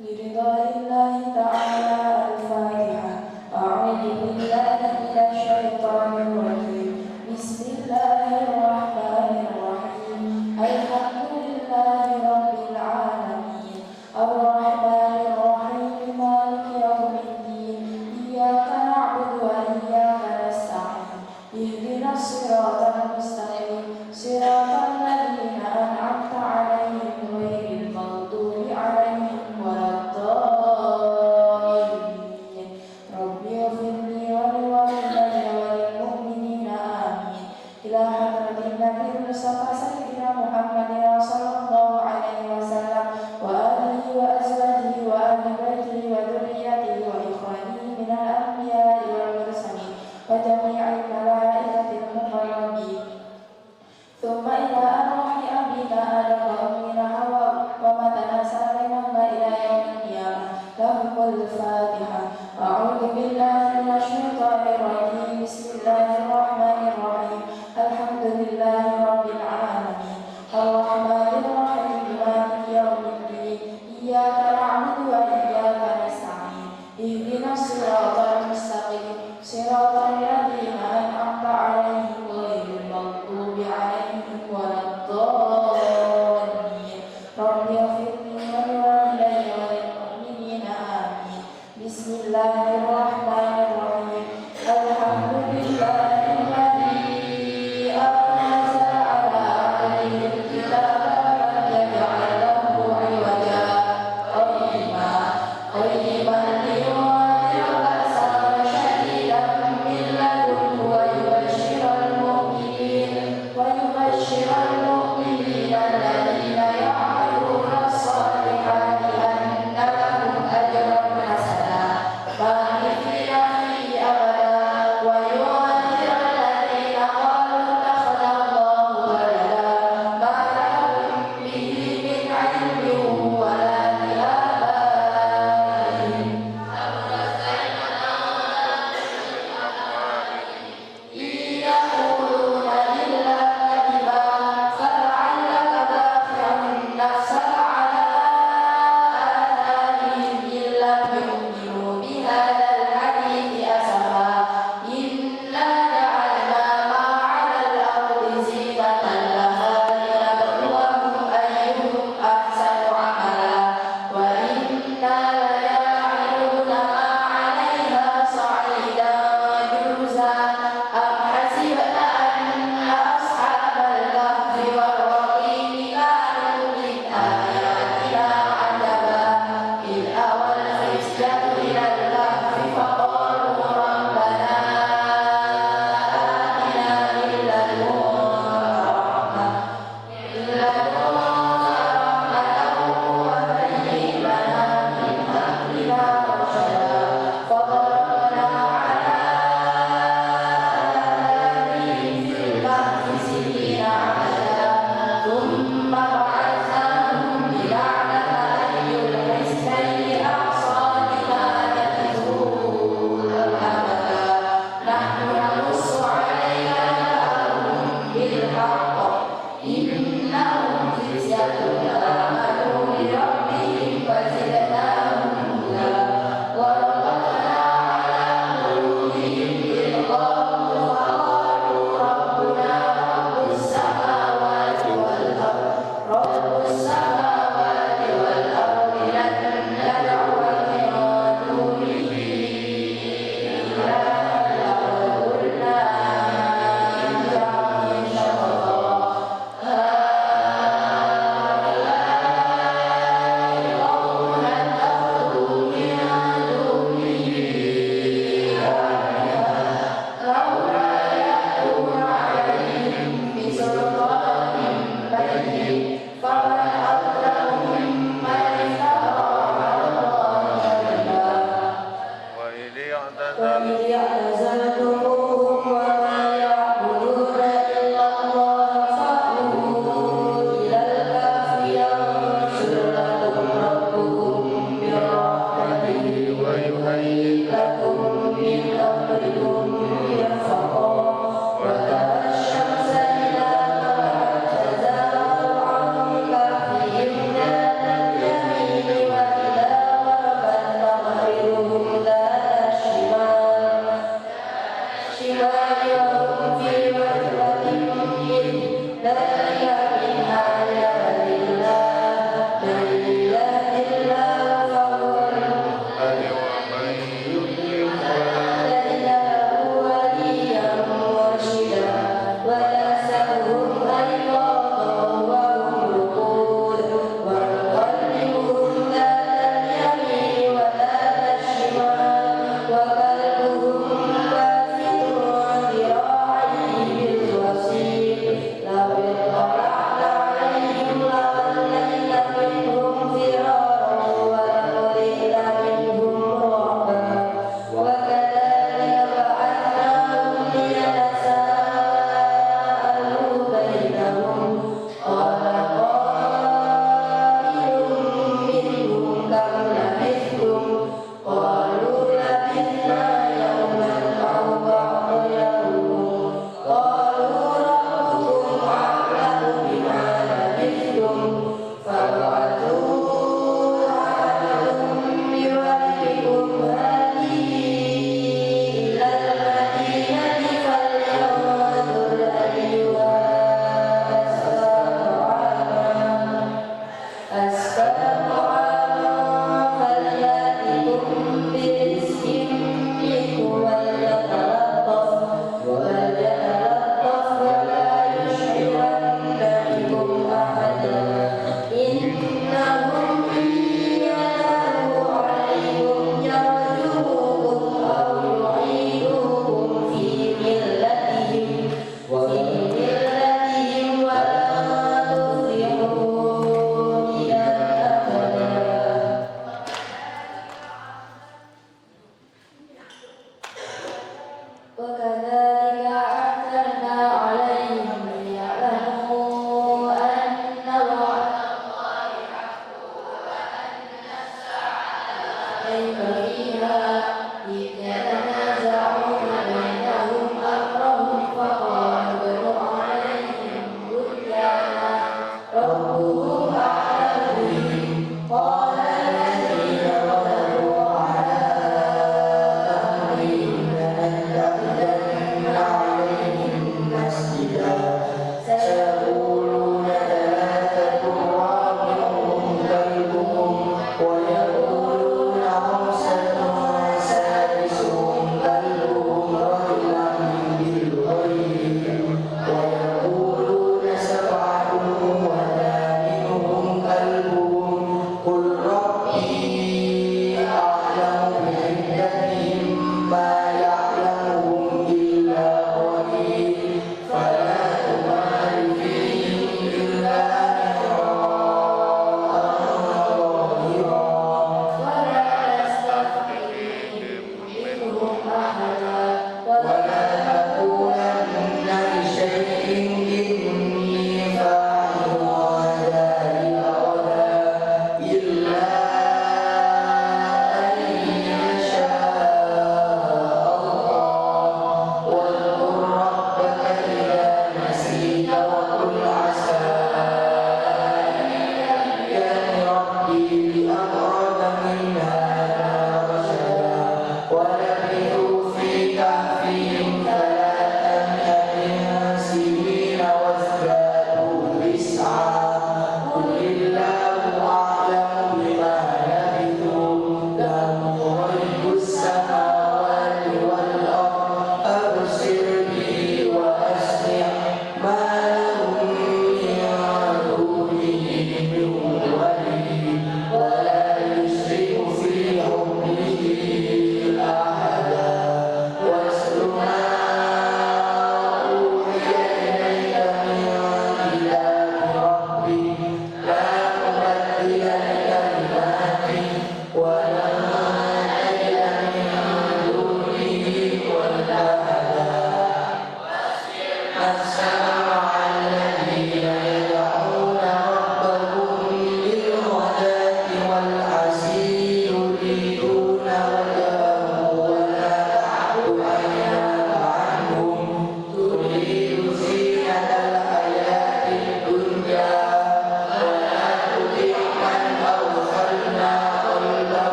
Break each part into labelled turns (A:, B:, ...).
A: لرضا الله تعالى. الفاتحة. أعوذ بالله من الشيطان الرجيم. بسم الله الرحمن الرحيم. الحمد لله رب العالمين الرحمن الرحيم مالك يوم الدين. إياك نعبد وإياك نستعين. اهدنا الصراط المستقيم صراط الذين أنعمت عليهم غير المغضوب عليهم ولا الضالين. رب اغفر لي ولوالدي وللمؤمنين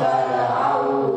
A: فدعوا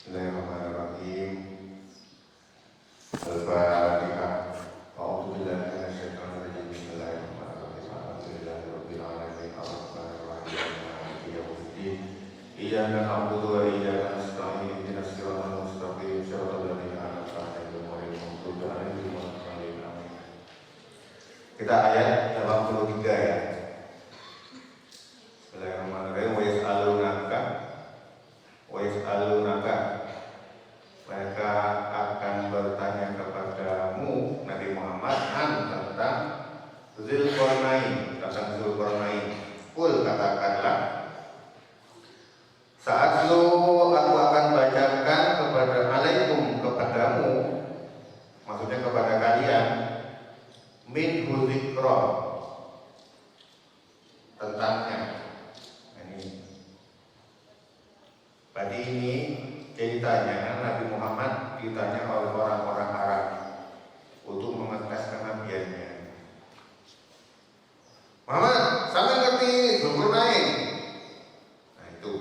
B: Bismillahirrahmanirrahim. Al-Fatihah. A'udzubillahi minasyaitonirrajim. Bismillahirrahmanirrahim. Alhamdulillahirabbil alamin. Arrahmanirrahim. Maliki yaumiddin. Iyyaka na'budu wa iyyaka nasta'in. Ihdinas siratal mustaqim. Shiratal ladzina an'amta 'alaihim ghairil maghdubi 'alaihim waladdallin. Kita ayat 83 ya. Bismillahirrahmanirrahim. Wa yas'alunaka mereka akan bertanya kepadamu Nabi Muhammad tentang Dzulqarnain, Qul katakanlah, saat lu aku akan bacakan kepadamu, maksudnya kepada kalian, min dzikra tentangnya. Berarti ini ceritanya Nabi Muhammad ditanya oleh orang-orang Arab untuk mengetes kenabiannya. Muhammad, sampai ngerti Dzulqarnain? Nah itu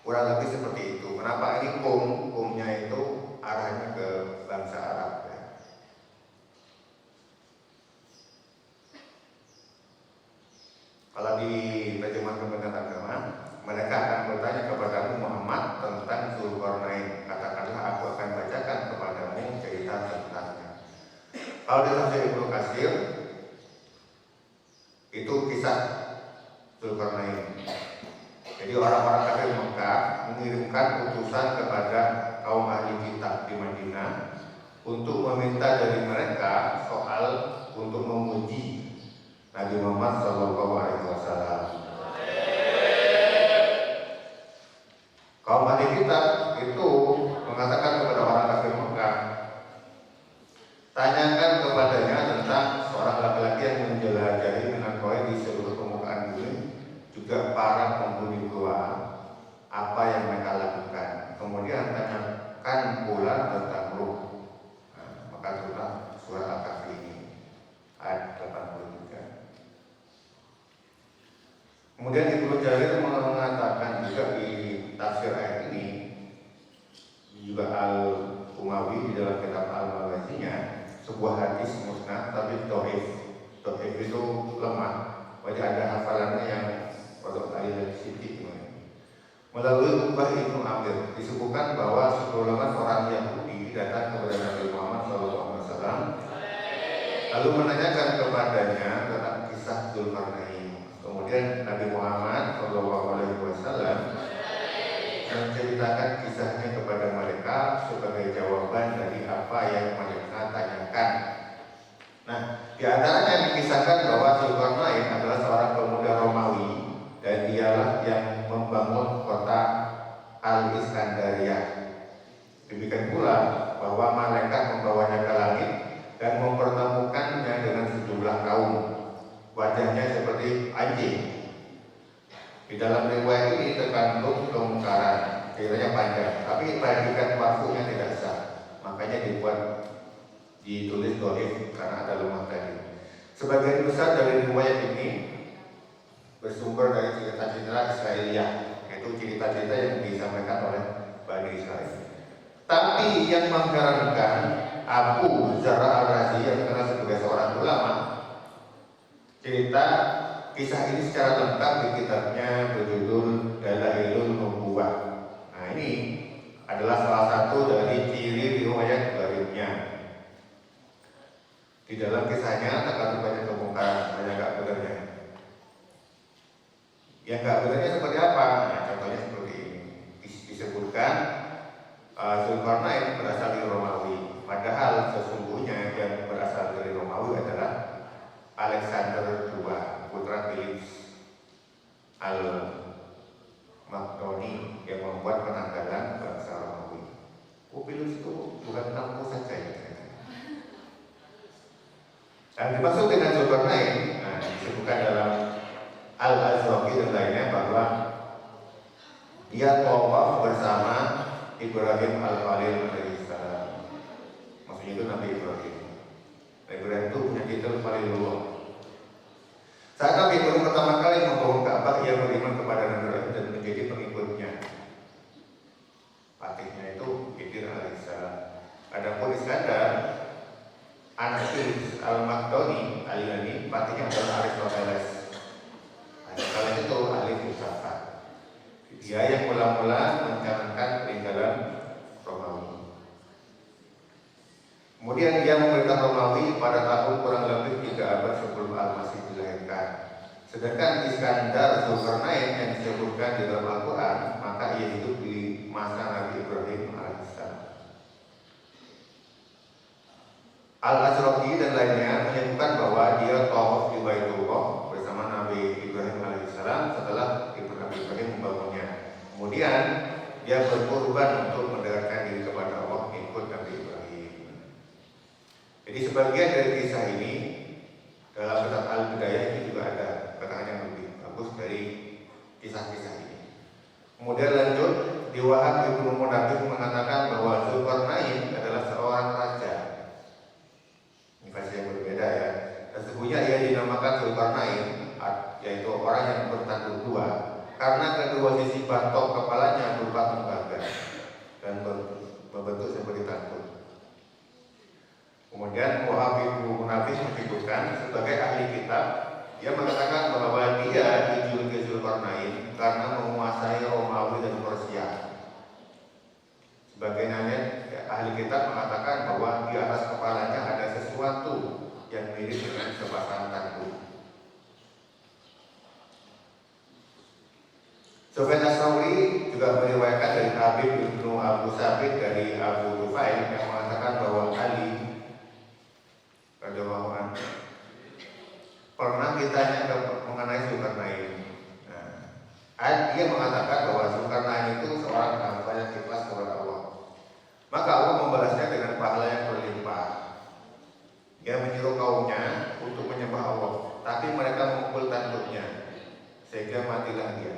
B: kurang lebih seperti itu. Kenapa ini kumnya itu arahnya ke bangsa Arab ya. Kalau di terjemahan Kementerian Agama, mereka akan bertanya kepadamu Muhammad tentang Dzulqarnain. Katakanlah aku akan bacakan kepadamu cerita tentangnya. Kalau di tafsir Ibnu Katsir itu kisah Dzulqarnain. Jadi orang-orang kafir Mekah mengirimkan utusan kepada kaum ahli kitab di Madinah untuk meminta dari mereka soal untuk memuji Nabi Muhammad SAW. Kaum ahli kitab itu mengatakan kepada orang kafir Mekah, tanyakan kepadanya tentang seorang laki-laki yang menjelajahi menakoi di seluruh permukaan bumi, juga para penghuni gua, apa yang mereka lakukan. Kemudian tanyakan pula tentang ruh. Nah, maka surah Al-Kahfi ini ayat 83. Kemudian Ibnu Jarir mengatakan juga di tafsir ayat ini, juga Al-Umawi di dalam kitab Al-Maghazinya, sebuah hadis musnad tapi dhaif. Dhaif itu lemah. Wajah ada hafalannya yang pada ayat Siti melalui Uqbah Ibnu Amir disebutkan bahwa sekelumit orang Yahudi datang kepada Nabi Muhammad SAW lalu menanyakan kepadanya tentang kisah Dzulqarnain. Kemudian Nabi Muhammad SAW menceritakan kisahnya kepada mereka sebagai jawaban dari apa yang mereka tanyakan. Nah, di antaranya dikisahkan bahwa Dzulqarnain adalah seorang pemuda Romawi dan dialah yang membangun kota Al-Iskandariyah. Demikian pula bahwa malaikat membawanya ke langit dan mempertemukannya dengan sejumlah kaum. Wajahnya seperti anjing. Di dalam riwayat ini terkandung kemungkaran, ceritanya panjang, tapi predikat marfu'nya tidak sah. Makanya ditulis dhaif karena ada lemah tadi. Sebagian besar dari riwayat ini bersumber dari cerita-cerita Israiliyah, yaitu cerita-cerita yang disampaikan oleh Bani Israel. Tapi yang mengherankan, Abu Zur'ah Ar-Razi yang dikenal sebagai seorang ulama, cerita kisah ini secara lengkap di kitabnya berjudul Dalailun Nubuwah. Nah, ini adalah salah satu dari ciri riwayat gharibnya. Di dalam kisahnya terkandung banyak kemungkaran, banyak gak benarnya. Yang gak benarnya seperti apa? Nah, contohnya seperti ini. Disebutkan Dzulqarnain berasal dari Romawi, padahal sesungguhnya yang berasal dari Romawi adalah Alexander II, putra Philip Al-Magdoni yang membuat penanggalan bangsa Romawi. Philip itu bukan tamu saja ya. Dan dimaksud dengan Dzulqarnain, nah, disebutkan dalam Al-Azraqi dan lainnya bahwa dia tawaf bersama Ibrahim Al-Khalil alaihissalam. Maksudnya itu Nabi Ibrahim. Nabi Ibrahim itu punya titel Khalilullah. Saat Nabi Ibrahim pertama kali membangun Ka'bah, ia beriman kepada Nabi Ibrahim dan menjadi menjadi pengikutnya. Fatihnya itu Khidir alaihissalam. Adapun Iskandar, anak Al-Makdoni al-Yunani, fatihnya adalah Aristoteles. Aristoteles itu ahli filsafat. Dia yang mula-mula mencanangkan peninggalan Romawi. Kemudian dia memerintah Romawi pada tahun kurang lebih 3 abad sebelum Al-Masih dilahirkan. Sedangkan Iskandar Zulkarnain yang disebutkan di dalam Al-Quran, maka ia hidup di masa Nabi Ibrahim alaihissalam. Al-Azraqi dan lainnya menyebutkan bahwa dia tawaf di Baitullah bersama Nabi Ibrahim alaihissalam setelah Nabi Ibrahim membangunnya. Kemudian dia berkorban untuk mendekatkan diri kepada Allah mengikut Nabi Ibrahim. Jadi sebagian dari kisah ini dalam kitab Al-Bidayah ini juga ada keterangan yang lebih bagus dari kisah-kisah ini. Kemudian lanjut, di Wahab Ibnu Munabih mengatakan bahwa Zulkarnain adalah seorang raja. Ini versi yang berbeda ya. Sesungguhnya ia dinamakan Zulkarnain, yaitu orang yang bertanduk dua, karena kedua sisi batok kepalanya berupa tembaga dan berbentuk seperti tanduk. Kemudian Wahab Ibnu Munabih menyebutkan sebagai ahli kitab, dia mengatakan bahwa dia dijuluki Zulkarnain karena menguasai Romawi dan Persia. Sebagainya ahli kitab mengatakan bahwa di atas kepalanya ada sesuatu yang mirip dengan sepasang tanduk. Sufyan Ats-Tsauri juga meriwayatkan dari Habib Ibnu Abu Sabit dari Abu Tufail yang mengatakan bahwa Ali radhiyallahu anhu pernah ditanya mengenai Zulkarnain. Dia mengatakan bahwa Zulkarnain itu seorang hamba yang ikhlas kepada Allah. Maka Allah membalasnya dengan pahala yang berlimpah. Dia menyuruh kaumnya untuk menyembah Allah, tapi mereka memukul tanduknya sehingga matilah dia.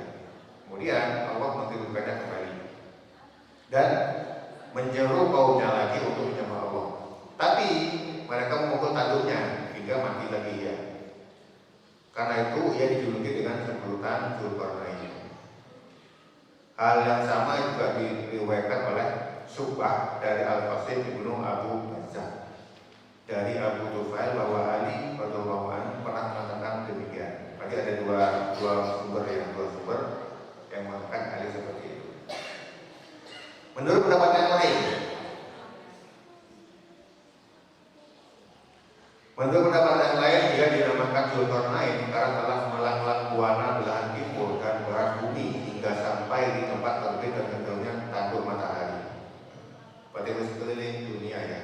B: Kemudian Allah menghidupkannya kembali dan menyeru kaumnya lagi untuk menyembah Allah, tapi mereka memukul tanduknya hingga mati lagi dia. Karena itu ia dijuluki dengan sebutan Zulkarnain. Hal yang sama juga diriwayatkan oleh Syu'bah dari Al-Qasim Ibnu Abu Bazzah dari Abu Tufail bahwa Ali radhiyallahu anhu pernah mengatakan demikian. Tadi ada dua sumber yang mengatakan Ali seperti itu. Menurut pendapat yang lain, dia dinamakan Zulkarnain karena telah melanglang buana belahan timur dan barat bumi hingga sampai di tempat terbit dan tenggelamnya tanduk matahari. Berarti sekeliling dunia ya,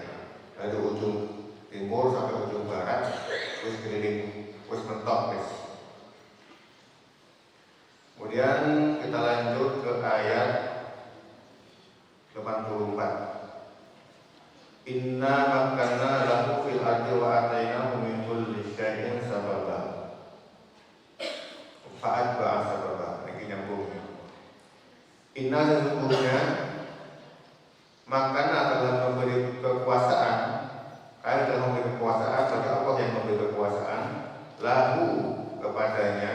B: dari ujung timur sampai ujung barat, terus keliling, terus mentok guys. Kemudian kita lanjut ke ayat 84. Inna makanna lahu fil ardi wa atainahu min kulli syai'in sababa. Fa'atba'a sababa. Ini nyambung. Inna sesungguhnya makanna telah memberi kekuasaan. Kami telah memberi kekuasaan bagi Allah yang memberi kekuasaan lahu kepadanya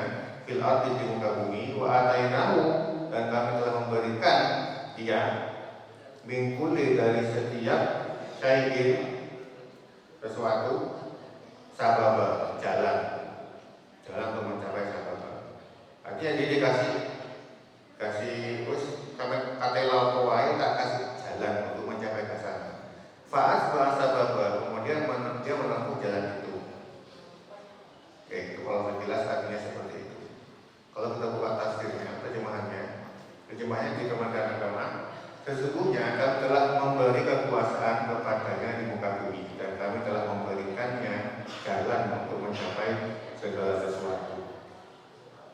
B: fil ardi di muka bumi wa atainahu dan kami telah memberikan dia min kulli dari setiap syai'in sesuatu sababa jalan untuk mencapai sababa. Artinya dia dikasih terus kami katelau kawai tak kasih jalan untuk mencapai ke sana. Fa'as bahasa sababa kemudian dia menempuh jalan itu. Oke, itu kalau jelas artinya seperti itu. Kalau kita buka tafsirnya, terjemahannya di Kementerian Agama. Sesungguhnya kami telah memberi kekuasaan kepadanya di muka bumi dan kami telah memberikannya jalan untuk mencapai segala sesuatu.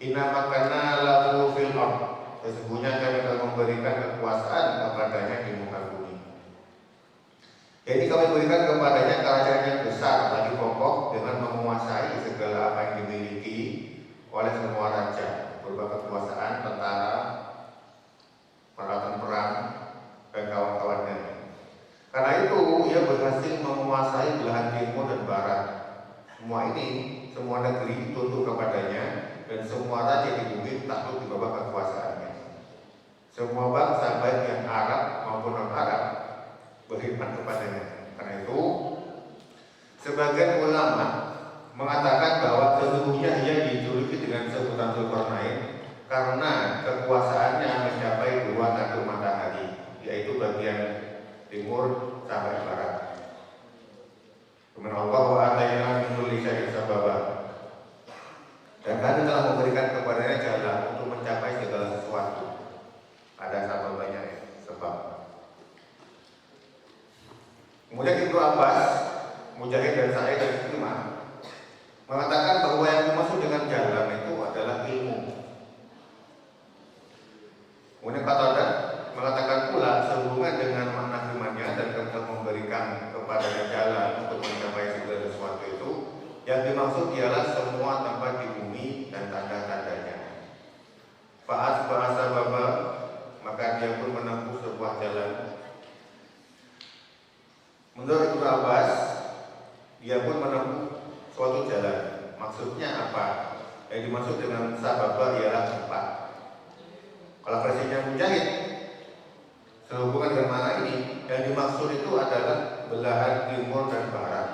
B: Inna makanna lahu fil ardh. Sesungguhnya kami telah memberikan kekuasaan kepadanya di muka bumi. Jadi kami berikan kepadanya kerajaan yang besar lagi kokoh dengan menguasai segala apa yang dimiliki oleh semua raja, berupa kekuasaan, tentara, peralatan perang dan kawan-kawannya. Karena itu ia berhasil menguasai belahan timur dan barat. Semua negeri tunduk kepadanya dan semua raja di bumi takluk di bawah kekuasaannya. semua bangsa baik yang Arab maupun non-Arab beriman kepadanya. Karena itu sebagian ulama mengatakan bahwa sesungguhnya ia dijuluki dengan sebutan Zulkarnain karena kekuasaannya mencapai 2 tanduk matahari, yaitu bagian timur sampai barat. Kemudian Allah wa atayna min kulli syai'in sababa. Dan kami telah memberikan kepadanya jalan untuk mencapai segala sesuatu. Ada sababnya ya, sebab. Kemudian Ibnu Abbas, Mujahid dan Sa'id dan Ikrimah mengatakan bahwa yang dimaksud dengan jalan itu adalah ilmu. Kemudian Qatadah mengatakan pula sehubungan dengan makna firman-Nya dan telah memberikan kepadanya jalan untuk mencapai segala sesuatu itu, yang dimaksud ialah semua tempat di bumi dan tanda-tandanya. Fa'as bahasa baba, maka dia pun menempuh sebuah jalan. Menurut Ibnu Abbas, dia pun menempuh suatu jalan. Maksudnya apa? Yang dimaksud dengan sababa ialah tempat. Kalau versinya Mujahid, sehubungan dengan mana ini, yang dimaksud itu adalah belahan timur dan barat,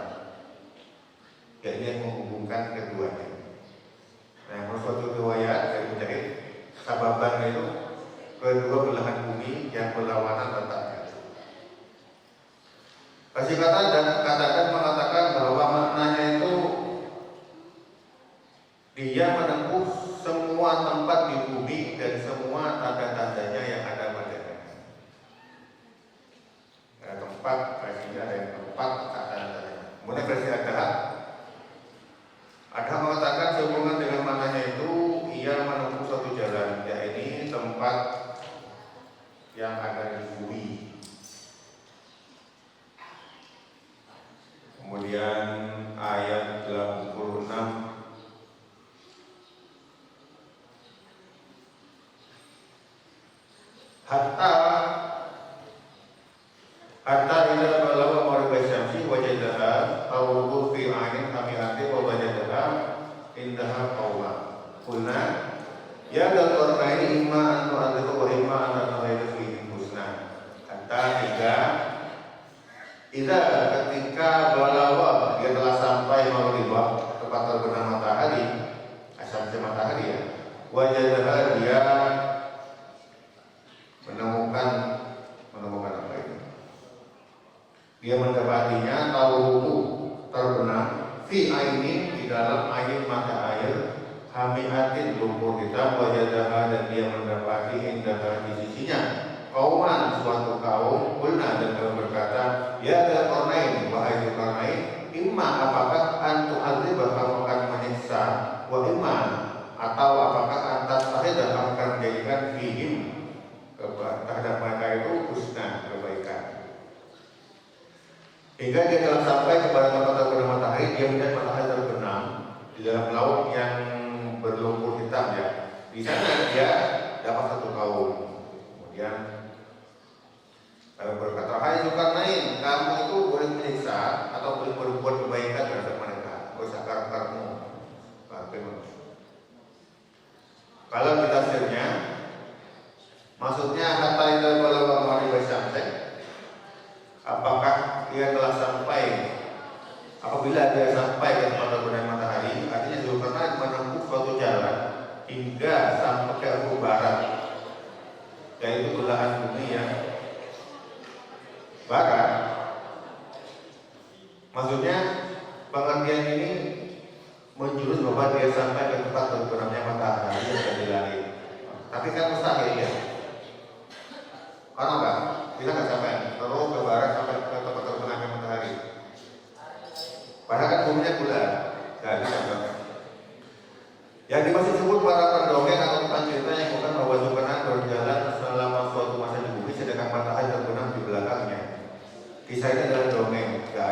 B: yakni yang menghubungkan keduanya. Nah, menurut suatu riwayat dari Mujahid, sababan itu kedua belahan bumi yang berlawanan letaknya. Kasih kata dan katakan mengatakan bahwa maknanya itu dia menempuh semua tempat di bumi dan semua tanda-tandanya yang ada padanya. Ada tempat, versinya ada yang tempat, tanda-tandanya. Kemudian versi ada mengatakan sehubungan dengan maknanya itu ia menempuh suatu jalan, yaitu tempat yang ada di bumi. Kemudian ayat 86, hatta ila balagha maghrib asy-syamsi wajadaha tawrudu fi 'ainin hami'atin wa wajadaha indaha qawma. Qulna ya dal qarnaini imma an tu'adhibu wa imma an tu'adhibu fihi husna. Hatta ketika balagha dia telah sampai maghrib, tepat terbenam matahari, asyamsi matahari ya. Wajadaha dia menemukan apa itu? Dia mendapatinya tawrudu terbenam fi ainin, di dalam air mata air, hamiatin lumpur hitam, wajadaha dan dia mendapati indaha di sisinya kauman suatu kaum. Qulna dan kami berkata ya Dzul Qarnain, wahai Dzul Qarnain, imma apakah antu azibah kamu akan menyiksa, wa imma atau apakah antas sahidah kamu akan menjadikan fihim terhadap mereka itu husna, kebaikan. Hingga dia telah sampai kepada tempat terbenam matahari, dia melihat matahari terbenam di dalam laut yang berlumpur hitam ya. Di sana dia dapat satu kaum. Kemudian berkata, hai Zulkarnain, kamu itu boleh menyiksa atau boleh berbuat kebaikan terhadap mereka, bersakar-karmu. Kalau ditafsirnya, maksudnya hatta ila balagha maghrib asy-syamsi, apakah dia telah sampai, apabila dia sampai ke tempat terbenam matahari, artinya Zulkarnain menempuh suatu jalan hingga sampai ke ufuk barat, yaitu belahan bumi yang barat. Maksudnya pengertian ini menjurus bahwa dia sampai ke tempat terbenamnya matahari yang ada di langit. Tapi kan mustahil ya. Karena enggak, kita nggak sampai terus ke barat sampai ke tempat terbenamnya matahari. Padahal kan buminya bulat, nggak bisa sampai. Yang dimaksud sebut para pendongeng atau tukang cerita yang bukan bahwa Zulkarnain berjalan selama suatu masa di bumi sedangkan matahari terbenam di belakangnya. Kisah ini adalah dongeng, nggak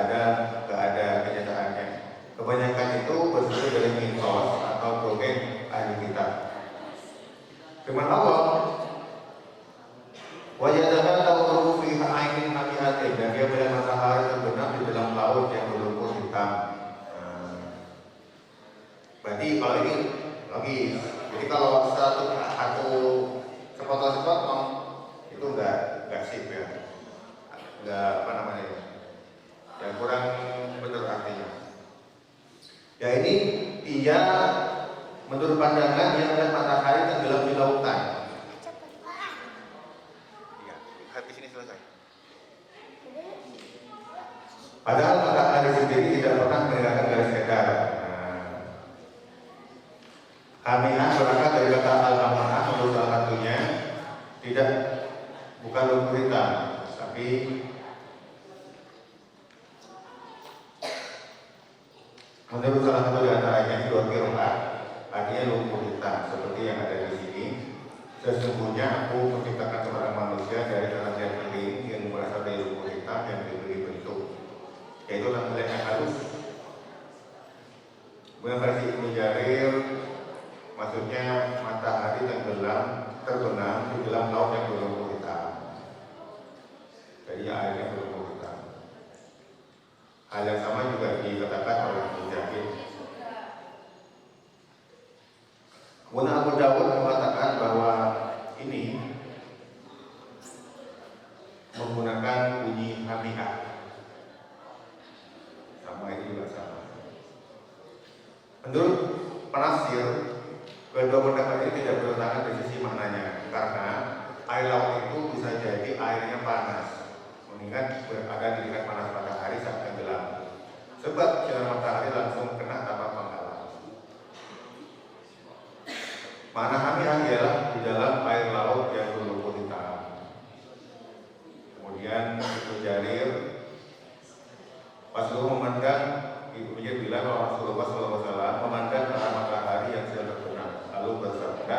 B: ada kenyataannya. Kebanyakan itu bersumber dari mitos atau dongeng ahli kitab. Firman Allah, wajadaha tawrudu fi ainin hamiatin, dan dia melihat matahari terbenam di dalam laut yang berlumpur hitam. Berarti kalau ini logis. Jadi kalau satu sepotong Padahal matahari sendiri tidak pernah meninggalkan garis edar. Hamiah berangkat dari kata al-amanah, menurut salah satunya tidak, bukan lumpur hitam, tapi menurut salah satu di antaranya dua kiroat, artinya lumpur hitam seperti yang ada di sini. Sesungguhnya aku menciptakan seorang manusia dari tanah yang kering yang berasal dari lumpur hitam yang diberi bentuk, yaitu tampilan yang halus. Kemudian versi Ibnu Jarir, maksudnya matahari terbenam di dalam laut yang berlumpur hitam. Jadi airnya berlumpur hitam. Hal yang sama juga dikatakan oleh Mujahid. Kemudian Abu Dawud mengatakan bahwa ini menggunakan bunyi hamiah. Sama ini juga sama. Menurut penafsir, kedua pendapat ini tidak bertentangan dari sisi maknanya, karena air laut itu bisa jadi airnya panas, mengingat berada di dekat panas matahari saat tenggelam, sebab sinar matahari langsung kena tanpa penghalang. Makna hamiah ialah di dalam air laut yang berlumpur hitam. Kemudian Ibnu Jarir, Rasulullah memandang, Ibnu Jarir bilang bahwa Rasulullah SAW memandang ke arah matahari yang sedang terbenam, lalu bersabda,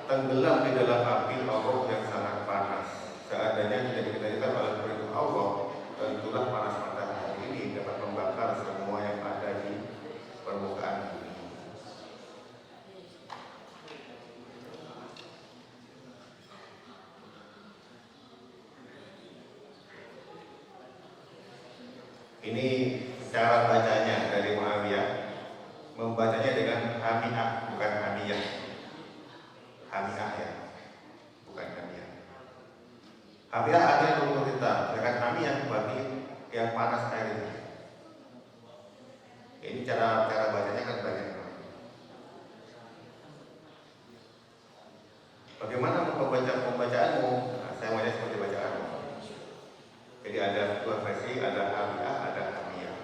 B: tenggelam di dalam api Allah yang sangat panas. Seandainya tidak dikendalikan oleh perintah Allah, tentulah panas matahari ini dapat membakar semua yang ada di permukaan bumi. Ini cara bacanya dari Muawiyah, membacanya dengan hamiah, bukan hamiyah. Hamiah ya, bukan hamiyah. Hamiah artinya lumpur hitam, sedangkan hamiyah bagi yang panas air ini. Ini cara bacanya kan banyak. Bagaimana pembacaanmu? Nah, saya baca seperti bacaanmu. Jadi ada dua versi, ada hamiah, ada hamiyah.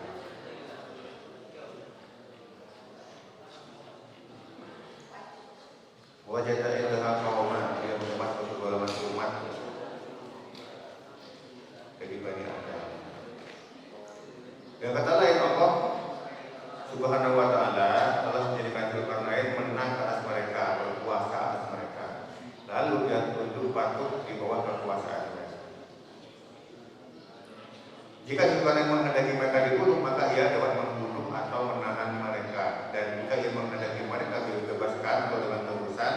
B: Wajah ilham kauman, dia menemat untuk golongan umat. Jadi Bani Adam. Yang kata lain, Allah Subhanahu wa Ta'ala telah menjadikan Zulkarnain menang atas mereka, berkuasa atas mereka. Lalu dia tunduk patuh di bawah kekuasaan mereka. Jika Zulkarnain menghendaki mereka dibunuh, maka ia dapat membunuh atau menahan mereka. Dan jika ia menghendaki mereka dibebaskan atau dengan tebusan,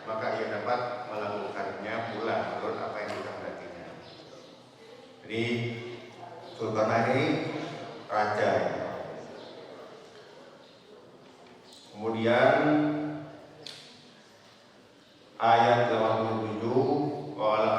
B: maka ia dapat melakukannya pula menurut apa yang dikehendakinya. Jadi Zulkarnain ini raja. Kemudian ayat 87, qala